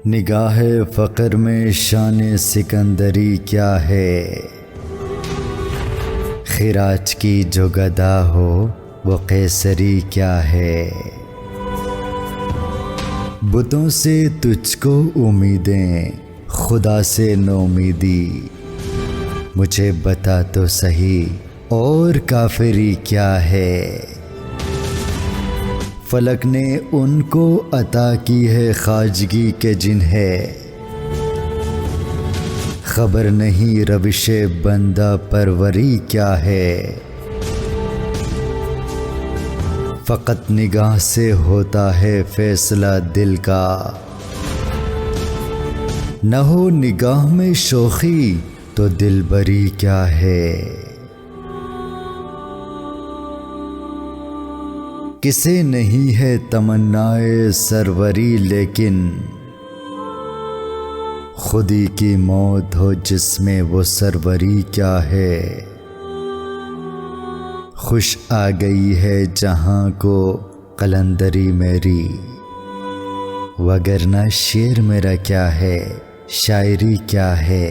निगाह फ़क़र में शान सिकंदरी क्या है। खिराज की जो गदा हो वो कैसरी क्या है। बुतों से तुझको उम्मीदें, खुदा से नौमीदी। मुझे बता तो सही और काफिरी क्या है। फलक ने उनको अता की है ख्वाजगी के जिन्हें खबर नहीं रविशे बंदा परवरी क्या है। फ़कत निगाह से होता है फैसला दिल का, न हो निगाह में शोखी तो दिलबरी क्या है। किसे नहीं है तमन्नाए सरवरी, लेकिन खुदी की मौत हो जिसमें वो सरवरी क्या है। खुश आ गई है जहां को कलंदरी मेरी, वगरना शेर मेरा क्या है, शायरी क्या है।